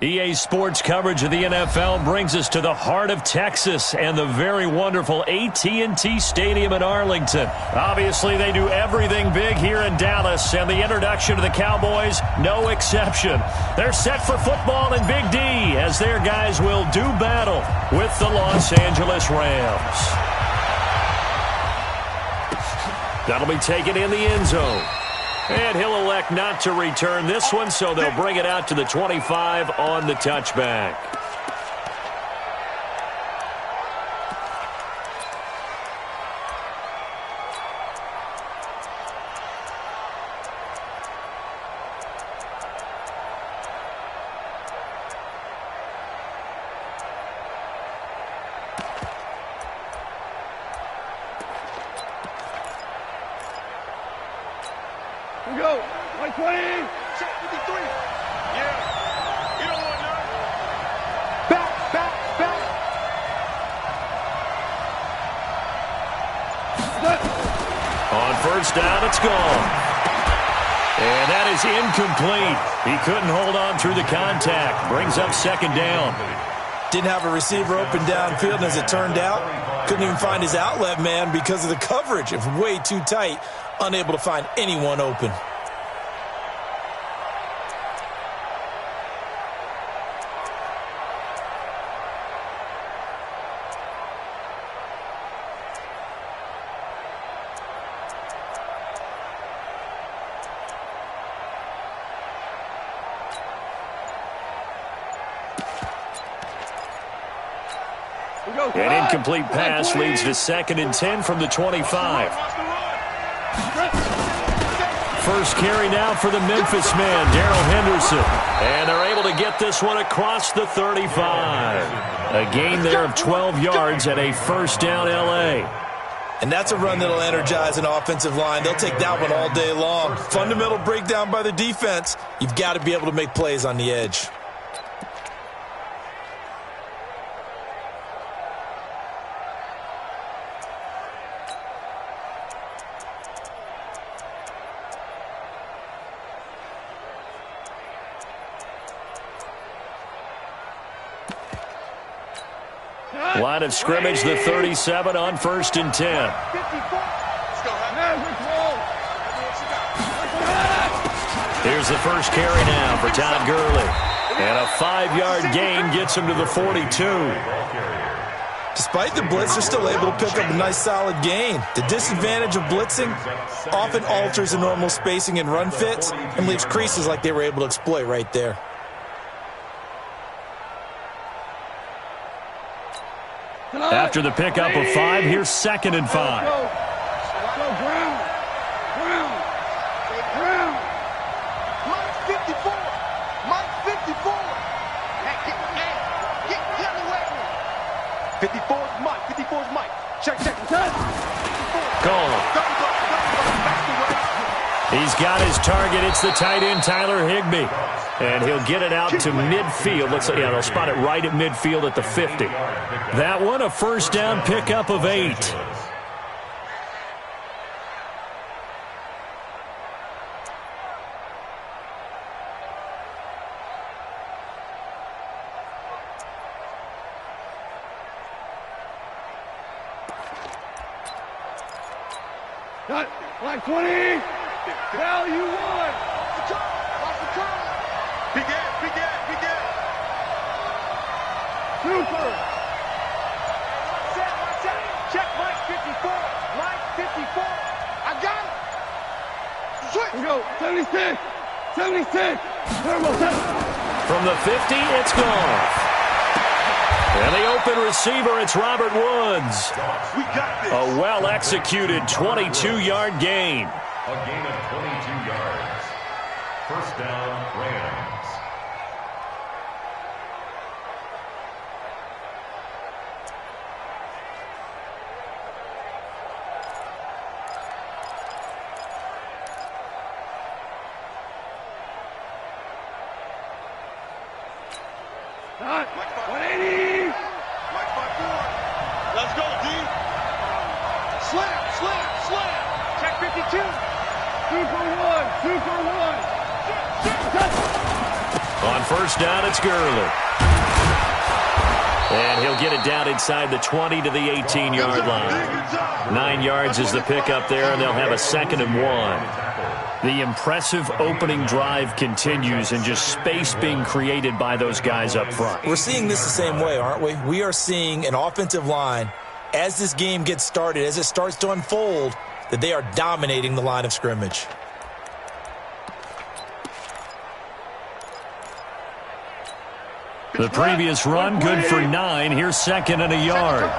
EA Sports coverage of the NFL brings us to the heart of Texas and the very wonderful AT&T Stadium in Arlington. Obviously, they do everything big here in Dallas, and the introduction of the Cowboys, no exception. They're set for football in Big D as their guys will do battle with the Los Angeles Rams. That'll be taken in the end zone. And he'll elect not to return this one, so they'll bring it out to the 25 on the touchback. We go. 120. Check 53. Yeah. You don't want none. Back. On first down, it's gone. And that is incomplete. He couldn't hold on through the contact. Brings up second down. Didn't have a receiver open downfield, and as it turned out, couldn't even find his outlet man because of the coverage. It was way too tight. Unable to find anyone open. An incomplete pass leads to 2nd and 10 from the 25. First carry now for the Memphis man, Darrell Henderson. And they're able to get this one across the 35. A gain there of 12 yards at a first down LA. And that's a run that'll energize an offensive line. They'll take that one all day long. Fundamental breakdown by the defense. You've got to be able to make plays on the edge. Line of scrimmage, the 37 on 1st and 10. Here's the first carry now for Todd Gurley. And a 5-yard gain gets him to the 42. Despite the blitz, they're still able to pick up a nice solid gain. The disadvantage of blitzing often alters the normal spacing and run fits and leaves creases like they were able to exploit right there. After the pickup of 5, here's 2nd and 5. Ground. Mike 54. Mike 54. Hey, get away. 54's Mike. 54's Mike. Check. Goal. He's got his target. It's the tight end, Tyler Higbee. And he'll get it out to midfield. Looks like, they'll spot it right at midfield at the 50. That one, a first down pickup of 8. Cut. Line 20. Value 1. Big Ed. Super. Check Mike 54. Mike 54. I got it. Switch. We go. 76. From the 50, it's gone. And the open receiver, it's Robert Woods. We got this. A well-executed 22-yard gain. A gain of 22 yards. First down, Rams. Hot. 180. Mike 54. Let's go, D. Slam. Check 52. 2 for 1. On first down, it's Gurley. And he'll get it down inside the 20 to the 18-yard line. 9 yards is the pickup there, and they'll have a 2nd and 1. The impressive opening drive continues, and just space being created by those guys up front. We're seeing this the same way, aren't we? We are seeing an offensive line, as this game gets started, as it starts to unfold, that they are dominating the line of scrimmage. The previous run, good for 9. Here's 2nd and a yard.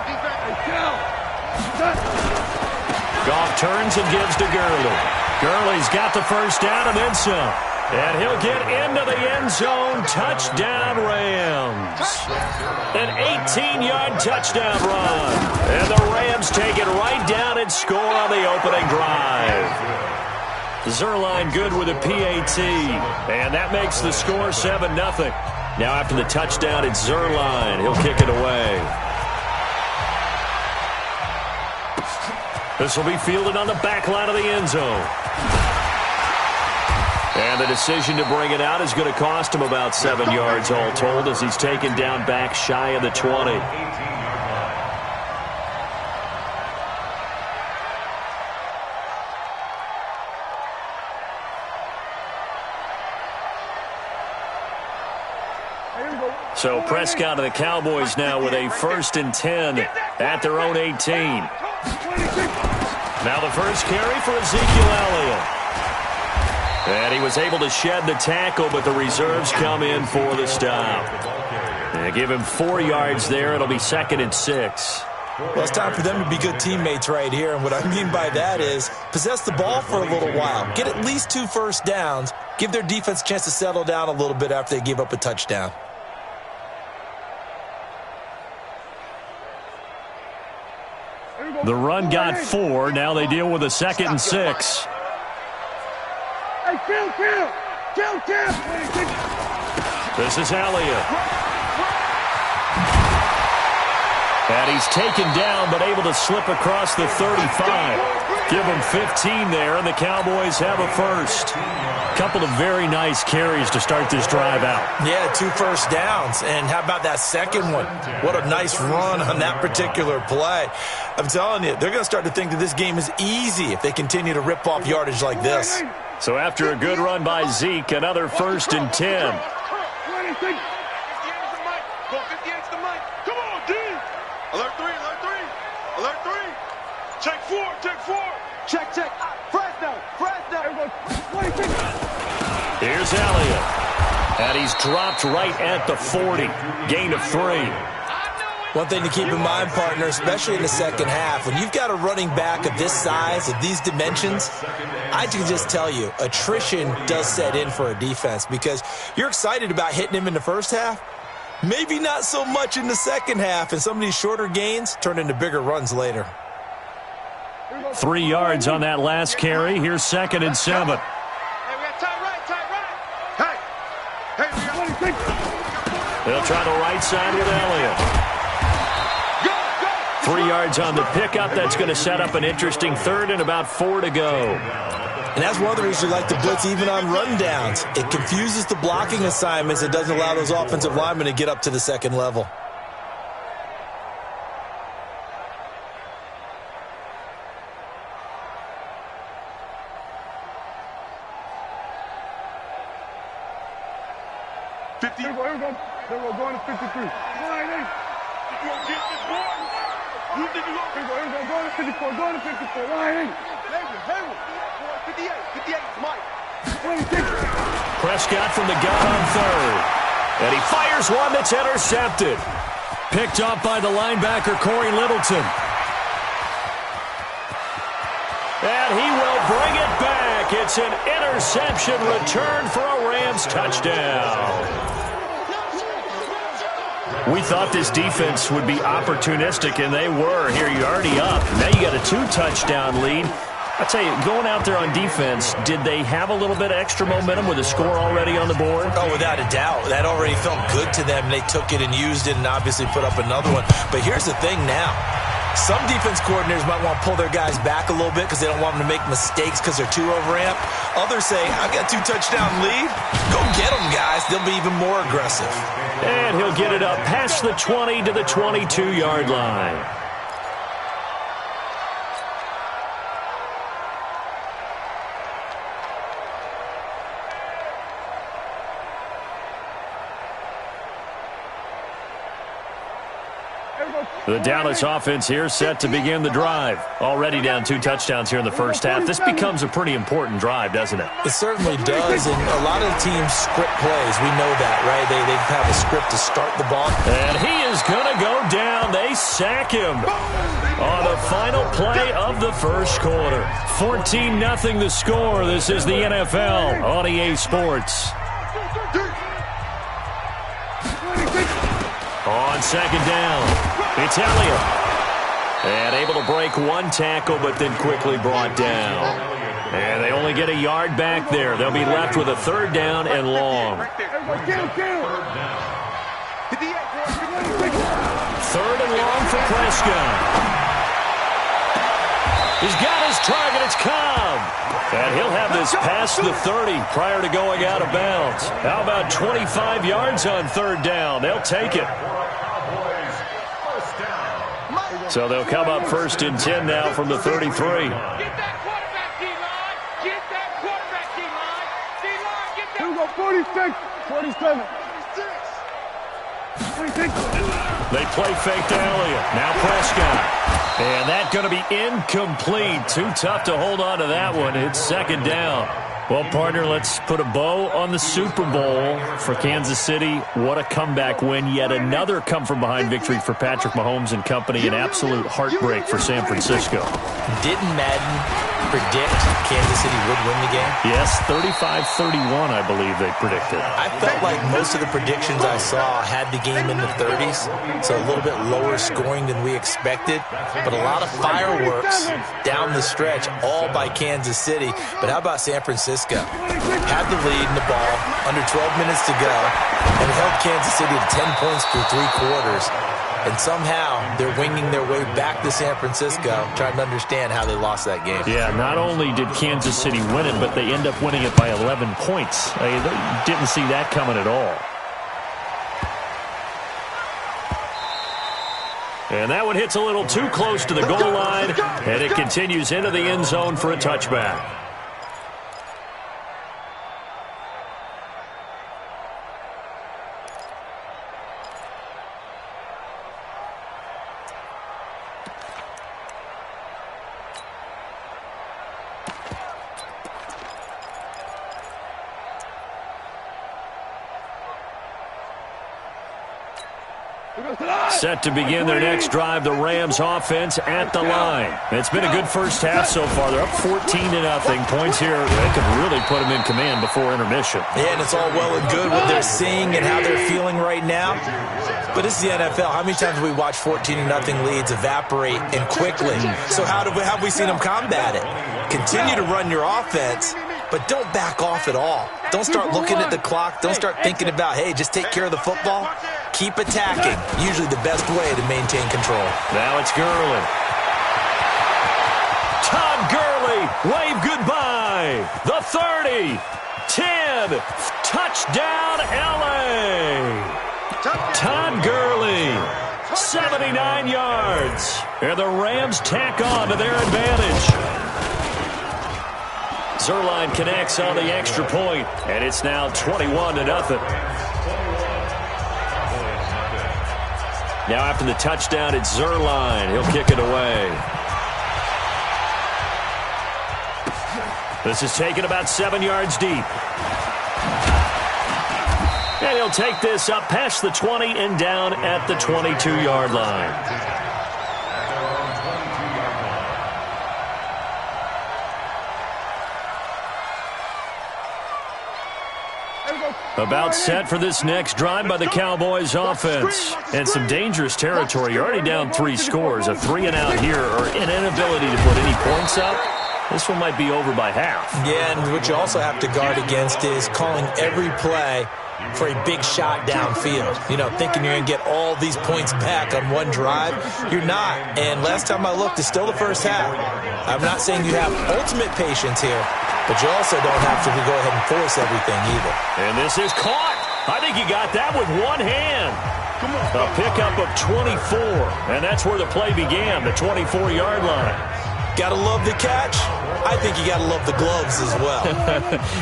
Goff turns and gives to Gurley. Gurley's got the first down and then some. And he'll get into the end zone. Touchdown, Rams. An 18-yard touchdown run. And the Rams take it right down and score on the opening drive. Zuerlein good with a PAT. And that makes the score 7-0. Now after the touchdown, it's Zuerlein. He'll kick it away. This will be fielded on the back line of the end zone. And the decision to bring it out is going to cost him about 7 yards all told, as he's taken down back shy of the 20. So Prescott and the Cowboys now with a 1st and 10 at their own 18. Now the first carry for Ezekiel Elliott. And he was able to shed the tackle, but the reserves come in for the stop. They give him 4 yards there. It'll be 2nd and 6. Well, it's time for them to be good teammates right here. And what I mean by that is possess the ball for a little while. Get at least 2 first downs. Give their defense a chance to settle down a little bit after they give up a touchdown. The run got 4. Now they deal with a 2nd and 6. Hey, kill. This is Elliott. And he's taken down, but able to slip across the 35. Give him 15 there, and the Cowboys have a first. Couple of very nice carries to start this drive out. Yeah, 2 first downs. And how about that second one? What a nice run on that particular play. I'm telling you, they're going to start to think that this game is easy if they continue to rip off yardage like this. So after a good run by Zeke, another 1st and 10. Come on, D. Alert 3. Check 4. Check. Fresno. Here's Elliott. And he's dropped right at the 40. Gain of 3. One thing to keep in mind, partner, especially in the second half, when you've got a running back of this size, of these dimensions, I can just tell you, attrition does set in for a defense because you're excited about hitting him in the first half. Maybe not so much in the second half, and some of these shorter gains turn into bigger runs later. 3 yards on that last carry. Here's 2nd and 7. Hey, we got tight right. Hey, we got... They'll try the right side with Elliott. 3 yards on the pickup. That's going to set up an interesting 3rd and about 4 to go. And that's one of the reasons we like to blitz even on rundowns. It confuses the blocking assignments. It doesn't allow those offensive linemen to get up to the second level. Here we go. Going to 53. You gonna get this boy? You think you gonna... Here we go. Going to 54. Going to 54. Hayward. 58 is Mike. 26. Prescott from the gun on 3rd. And he fires one that's intercepted. Picked up by the linebacker, Corey Littleton. And he will bring it back. It's an interception return for a Rams touchdown. We thought this defense would be opportunistic, and they were. Here, you're already up. Now you got a 2-touchdown lead. I'll tell you, going out there on defense, did they have a little bit of extra momentum with a score already on the board? Oh, without a doubt. That already felt good to them. They took it and used it and obviously put up another one. But here's the thing now. Some defense coordinators might want to pull their guys back a little bit because they don't want them to make mistakes because they're too overamped. Others say, I've got 2-touchdown lead. Go get them, guys. They'll be even more aggressive. And he'll get it up past the 20 to the 22-yard line. The Dallas offense here set to begin the drive. Already down 2 touchdowns here in the first half. This becomes a pretty important drive, doesn't it? It certainly does, and a lot of the teams script plays. We know that, right? They have a script to start the ball. And he is going to go down. They sack him on the final play of the first quarter. 14-0 the score. This is the NFL on EA Sports. On second down, it's Elliott. And able to break 1 tackle, but then quickly brought down. And they only get a yard back there. They'll be left with a 3rd down and long. 3rd and long for Prescott. He's got his target. It's Cobb. And he'll have this past the 30 prior to going out of bounds. How about 25 yards on 3rd down? They'll take it. So they'll come up 1st and 10 now from the 33. Get that quarterback, D-line. Get that quarterback, D-line. D-line, get that. Here we go, 46, 47. 26. They play fake to Elliott. Now Prescott. And that's going to be incomplete. Too tough to hold on to that one. It's 2nd down. Well, partner, let's put a bow on the Super Bowl for Kansas City. What a comeback win. Yet another come-from-behind victory for Patrick Mahomes and company. An absolute heartbreak for San Francisco. Didn't Madden predict Kansas City would win the game? Yes, 35-31, I believe they predicted. I felt like most of the predictions I saw had the game in the 30s, so a little bit lower scoring than we expected. But a lot of fireworks down the stretch, all by Kansas City. But how about San Francisco? Had the lead in the ball, under 12 minutes to go, and held Kansas City to 10 points through 3 quarters. And somehow they're winging their way back to San Francisco, trying to understand how they lost that game. Yeah, not only did Kansas City win it, but they end up winning it by 11 points. They didn't see that coming at all. And that one hits a little too close to the goal line, and it continues into the end zone for a touchback. Set to begin their next drive, the Rams offense at the line. It's been a good first half so far. They're up 14-0. Points here, they could really put them in command before intermission. Yeah, and it's all well and good what they're seeing and how they're feeling right now. But it's the NFL. How many times have we watched 14-0 leads evaporate and quickly? So how have we seen them combat it? Continue to run your offense, but don't back off at all. Don't start looking at the clock. Don't start thinking about, hey, just take care of the football. Keep attacking. Usually the best way to maintain control. Now it's Gurley. Todd Gurley, wave goodbye. The 30, 10, touchdown LA. Todd Gurley, 79 yards. And the Rams tack on to their advantage. Zerline connects on the extra point, and it's now 21-0. Now after the touchdown, it's Zerline. He'll kick it away. This is taken about 7 yards deep. And he'll take this up past the 20 and down at the 22-yard line. About set for this next drive by the Cowboys offense. And some dangerous territory. You're already down 3 scores. A 3-and-out here or an inability to put any points up. This one might be over by half. Yeah, and what you also have to guard against is calling every play for a big shot downfield. You know, thinking you're going to get all these points back on one drive. You're not. And last time I looked, it's still the first half. I'm not saying you have ultimate patience here, but you also don't have to go ahead and force everything either. And this is caught. I think he got that with one hand. A pickup of 24, and that's where the play began, the 24-yard line. Gotta love the catch. I think you gotta love the gloves as well.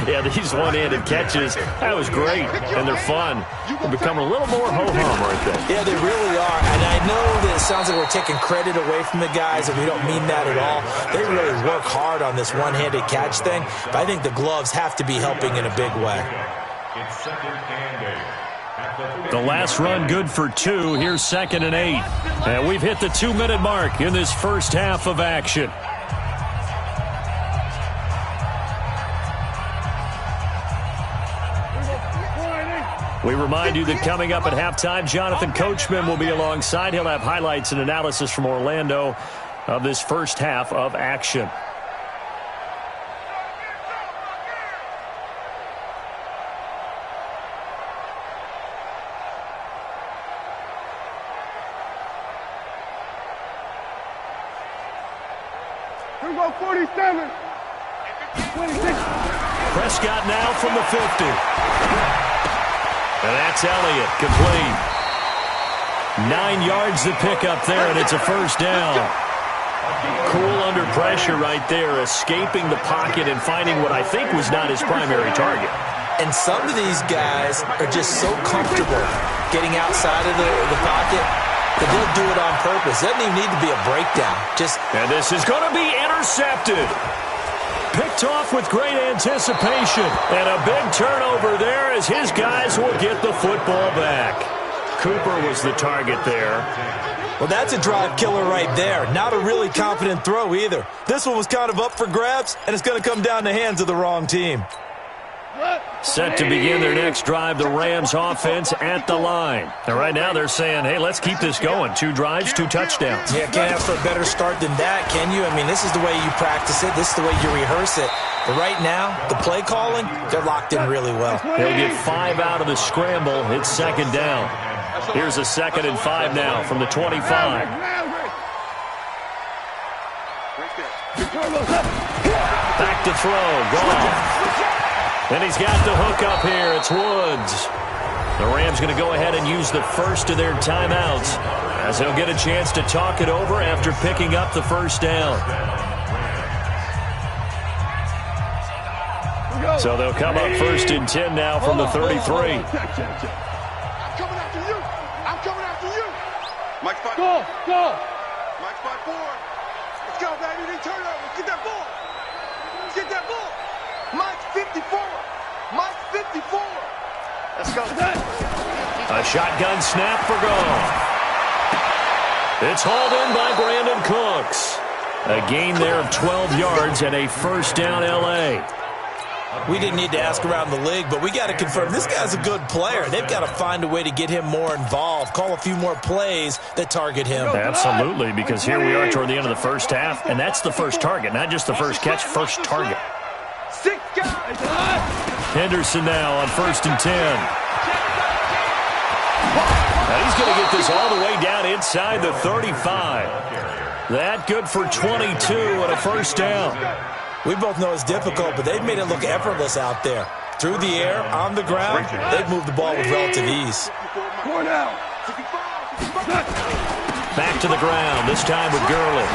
Yeah, these one-handed catches, that was great, and they're fun. They're becoming a little more ho-hum right there. Yeah, they really are, and I know that it sounds like we're taking credit away from the guys, and we don't mean that at all. They really work hard on this one-handed catch thing, but I think the gloves have to be helping in a big way. It's second and 8. The last run good for 2. Here's 2nd and 8. And we've hit the 2-minute mark in this first half of action. We remind you that coming up at halftime, Jonathan Coachman will be alongside. He'll have highlights and analysis from Orlando of this first half of action. Here we go, 47. 26. Prescott now from the 50. And that's Elliott, complete. 9 yards to pick up there, and it's a first down. Cool under pressure right there, escaping the pocket and finding what I think was not his primary target. And some of these guys are just so comfortable getting outside of the pocket that they'll do it on purpose. It doesn't even need to be a breakdown. And this is going to be intercepted. Picked off with great anticipation. And a big turnover there as his guys will get the football back. Cooper was the target there. Well, that's a drive killer right there. Not a really confident throw either. This one was kind of up for grabs, and it's going to come down the hands of the wrong team. Set to begin their next drive, the Rams offense at the line. And right now they're saying, hey, let's keep this going. 2 drives, 2 touchdowns. Yeah, can't ask for a better start than that, can you? I mean, this is the way you practice it. This is the way you rehearse it. But right now, the play calling, they're locked in really well. He'll get 5 out of the scramble. It's 2nd down. Here's a 2nd and 5 now from the 25. Back to throw. Gone. And he's got the hook up here. It's Woods. The Rams going to go ahead and use the first of their timeouts as they'll get a chance to talk it over after picking up the first down. So they'll come up 1st and 10 now from the 33. I'm coming after you. I'm coming after you. Mike spot. Go. Mike spot 4. Let's go, baby. They turn over. Get that ball. Get that ball. Mike 54. Mike 54. Let's go. A shotgun snap for goal. It's hauled in by Brandon Cooks. A gain there of 12 yards and a first down L.A. We didn't need to ask around the league, but we got to confirm this guy's a good player. They've got to find a way to get him more involved, call a few more plays that target him. Absolutely, because here we are toward the end of the first half, and that's the first target, not just the first catch, first target. 6 guys. Henderson now on 1st and 10. Now he's going to get this all the way down inside the 35. That good for 22 and a first down. We both know it's difficult, but they've made it look effortless out there. Through the air, on the ground, they've moved the ball with relative ease. Back to the ground, this time with Gurley.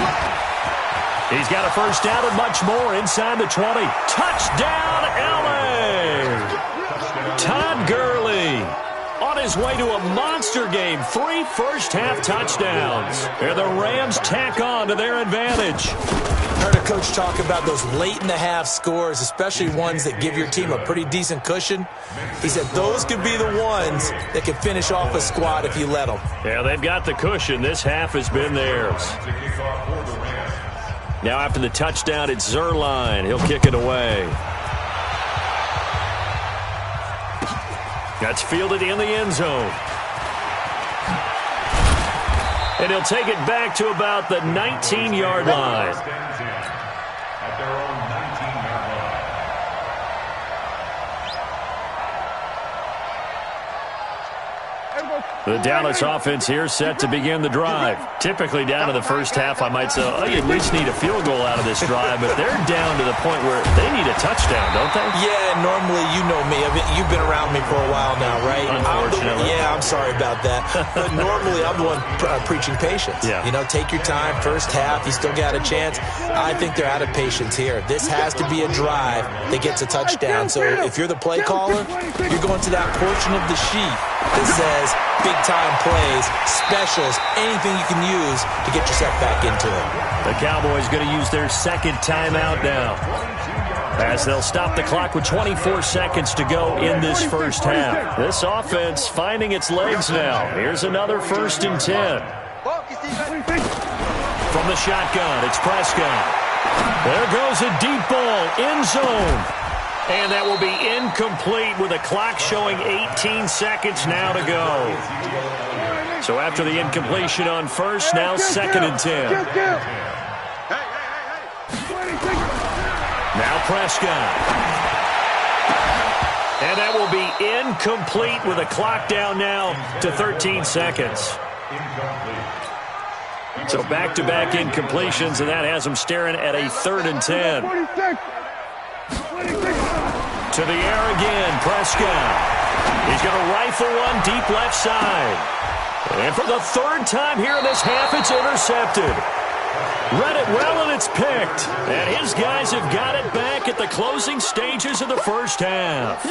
He's got a first down and much more inside the 20. Touchdown, L.A. Todd Gurley on his way to a monster game. 3 first-half touchdowns. And the Rams tack on to their advantage. Heard a coach talk about those late-in-the-half scores, especially ones that give your team a pretty decent cushion. He said those could be the ones that can finish off a squad if you let them. Yeah, they've got the cushion. This half has been theirs. Now after the touchdown, it's Zerline. He'll kick it away. That's fielded in the end zone. And he'll take it back to about the 19-yard line. At their own 19-yard The Dallas offense here set to begin the drive. Typically down to the first half, I might say, oh, you at least need a field goal out of this drive, but they're down to the point where they need a touchdown, don't they? Yeah, normally, you know me. You've been around me for a while now, right? Unfortunately. I'm sorry about that. But normally, I'm the one preaching patience. Yeah. You know, take your time. First half, you still got a chance. I think they're out of patience here. This has to be a drive that gets a touchdown. So if you're the play caller, you're going to that portion of the sheet that says big-time plays, specials, anything you can use to get yourself back into it. The Cowboys going to use their second timeout now, as they'll stop the clock with 24 seconds to go in this first half. This offense finding its legs now. Here's another 1st and 10. From the shotgun, it's Prescott. There goes a deep ball, end zone. And that will be incomplete with the clock showing 18 seconds now to go. So after the incompletion on first, now 2nd and 10. Now Prescott. And that will be incomplete with the clock down now to 13 seconds. So back-to-back incompletions, and that has them staring at a 3rd and 10. To the air again, Prescott. He's going to rifle one deep left side. And for the 3rd time here in this half, it's intercepted. Read it well, and it's picked. And his guys have got it back at the closing stages of the first half.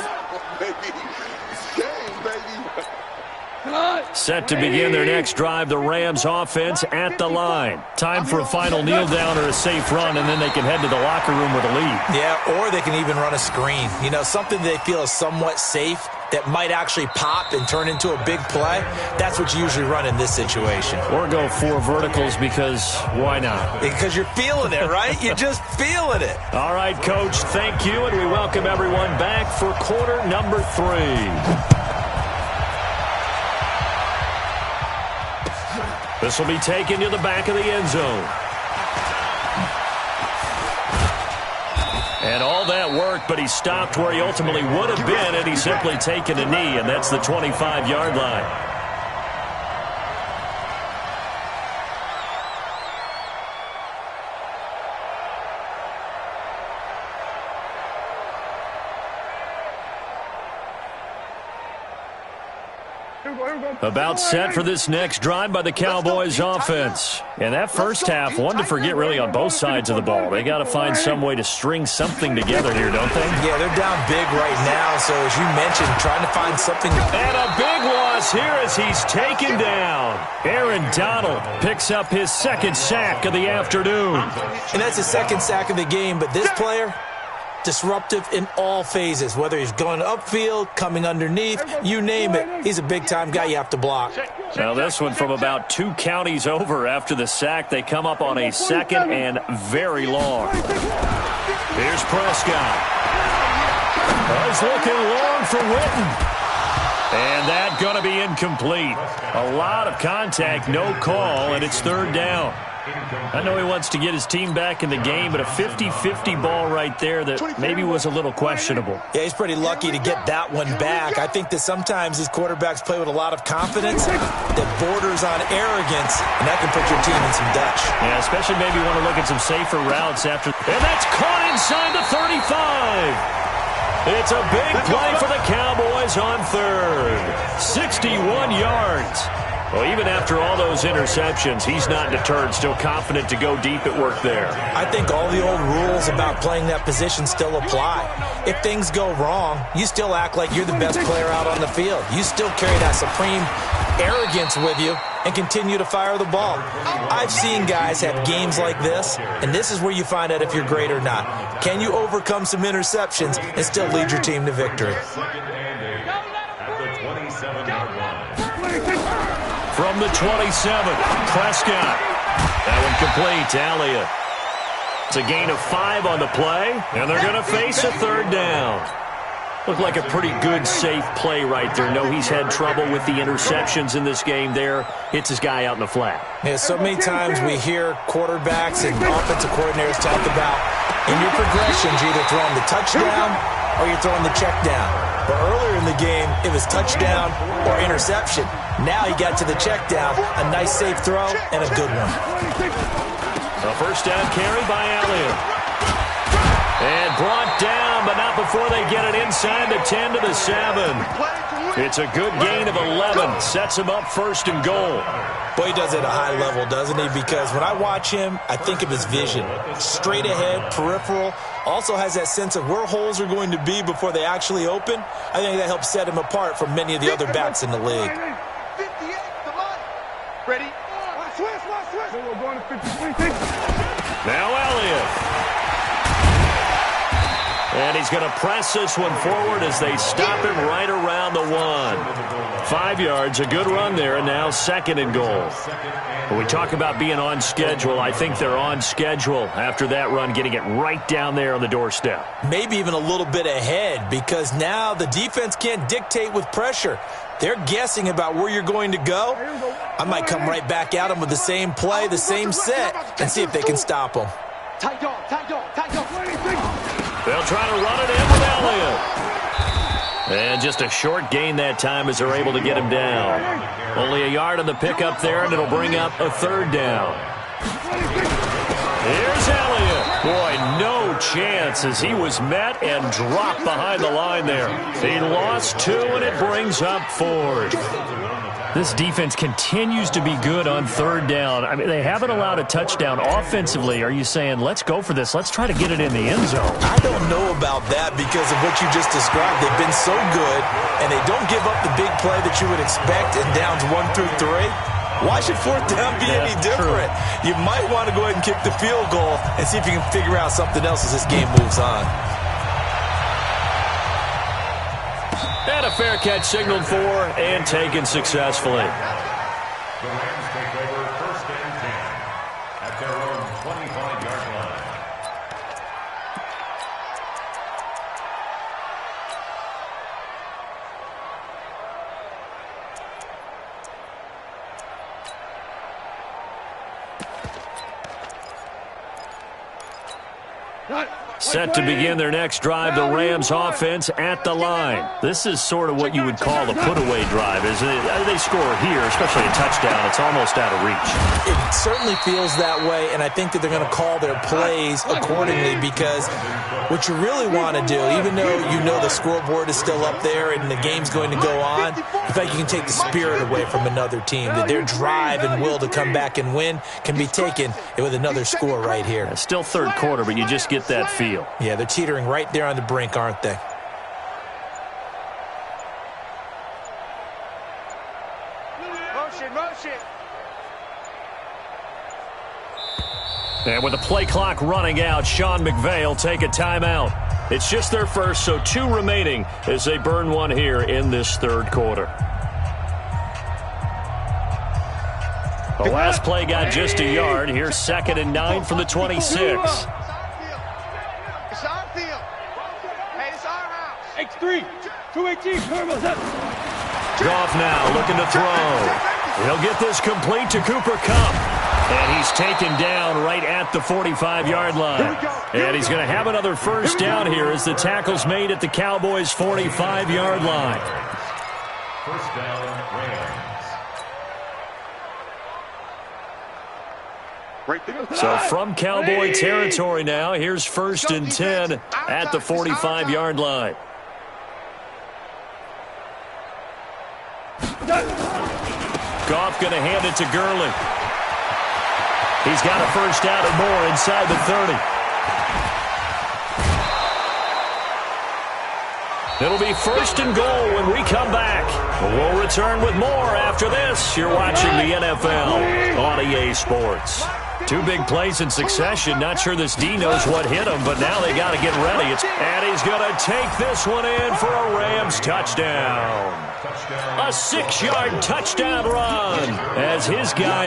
Set to begin their next drive, the Rams offense at the line. Time for a final kneel down or a safe run, and then they can head to the locker room with a lead. Yeah, or they can even run a screen. You know, something they feel is somewhat safe that might actually pop and turn into a big play. That's what you usually run in this situation. Or go 4 verticals because why not? Because you're feeling it, right? You're just feeling it. All right, Coach, thank you, and we welcome everyone back for quarter number 3. This will be taken to the back of the end zone. And all that work, but he stopped where he ultimately would have been, and he's simply taken a knee, and that's the 25-yard line. About set for this next drive by the Cowboys offense. And that first half, one to forget really on both sides of the ball. They got to find some way to string something together here, don't they? Yeah, they're down big right now, so as you mentioned, trying to find something. And a big loss here as he's taken down. Aaron Donald picks up his 2nd sack of the afternoon. And that's his 2nd sack of the game, but this player, disruptive in all phases, whether he's going upfield, coming underneath, you name it. He's a big-time guy you have to block. Now this one from about 2 counties over after the sack. They come up on a 2nd and very long. Here's Prescott. He's looking long for Witten. And that going to be incomplete. A lot of contact, no call, and it's 3rd down. I know he wants to get his team back in the game, but a 50-50 ball right there that maybe was a little questionable. Yeah, he's pretty lucky to get that one back. I think that sometimes these quarterbacks play with a lot of confidence that borders on arrogance, and that can put your team in some Dutch. Yeah, especially maybe want to look at some safer routes after. And that's caught inside the 35. It's a big play for the Cowboys on 3rd. 61 yards. Well, even after all those interceptions, he's not deterred, still confident to go deep at work there. I think all the old rules about playing that position still apply. If things go wrong, you still act like you're the best player out on the field. You still carry that supreme arrogance with you and continue to fire the ball. I've seen guys have games like this, and this is where you find out if you're great or not. Can you overcome some interceptions and still lead your team to victory? From the 27, Prescott. That one complete to Elliott. It's a gain of 5 on the play, and they're going to face a 3rd down. Looked like a pretty good, safe play right there. No, he's had trouble with the interceptions in this game there. Hits his guy out in the flat. Yeah, so many times we hear quarterbacks and offensive coordinators talk about in your progressions, you're either throwing the touchdown or you're throwing the check down. But earlier in the game, it was touchdown or interception. Now he got to the check down, a nice safe throw, and a good one. A first down carry by Elliott. And brought down, but not before they get it inside the 10 to the 7. It's a good gain of 11. Sets him up first and goal. Boy, he does it at a high level, doesn't he? Because when I watch him, I think of his vision. Straight ahead, peripheral. Also has that sense of where holes are going to be before they actually open. I think that helps set him apart from many of the other backs in the league. 58, come on. Ready? Switch. We're going to 53. Now Elliott. And he's going to press this one forward as they stop him right around the 1. 5 yards, a good run there, and now second and goal. When we talk about being on schedule, I think they're on schedule after that run, getting it right down there on the doorstep. Maybe even a little bit ahead, because now the defense can't dictate with pressure. They're guessing about where you're going to go. I might come right back at them with the same play, the same set, and see if they can stop them. Tight dog. They'll try to run it in with Elliott. And just a short gain that time as they're able to get him down. Only a yard on the pickup there, and it'll bring up a third down. Here's Elliott. Boy, no chance as he was met and dropped behind the line there. He lost 2, and it brings up 4th. This defense continues to be good on third down. I mean, they haven't allowed a touchdown offensively. Are you saying, let's go for this? Let's try to get it in the end zone. I don't know about that because of what you just described. They've been so good, and they don't give up the big play that you would expect in downs 1 through 3. Why should fourth down be any different? True. You might want to go ahead and kick the field goal and see if you can figure out something else as this game moves on. And a fair catch signaled for and taken successfully. The Rams take over first and 10 at their own 25-yard line. Set to begin their next drive, the Rams offense at the line. This is sort of what you would call a put-away drive, isn't it? They score here, especially a touchdown. It's almost out of reach. It certainly feels that way, and I think that they're going to call their plays accordingly because what you really want to do, even though you know the scoreboard is still up there and the game's going to go on, in fact, you can take the spirit away from another team. That their drive and will to come back and win can be taken with another score right here. It's still third quarter, but you just get that feel. Yeah, they're teetering right there on the brink, aren't they? Motion. And with the play clock running out, Sean McVay will take a timeout. It's just their first, so 2 remaining as they burn one here in this third quarter. The last play got just a yard. Here's 2nd and 9 from the 26. X3, 218, Goff now looking to throw. He'll get this complete to Cooper Kupp. And he's taken down right at the 45-yard line. And he's going to have another first down here as the tackle's made at the Cowboys' 45-yard line. First down, Rams. So from Cowboy territory now, here's 1st and 10 at the 45-yard line. Goff going to hand it to Gurley. He's got a first down and more inside the 30. It'll be 1st and goal when we come back. We'll return with more after this. You're watching the NFL on EA Sports. 2 big plays in succession. Not sure this D knows what hit him, but now they got to get ready. And he's going to take this one in for a Rams touchdown. A 6-yard touchdown run as his guy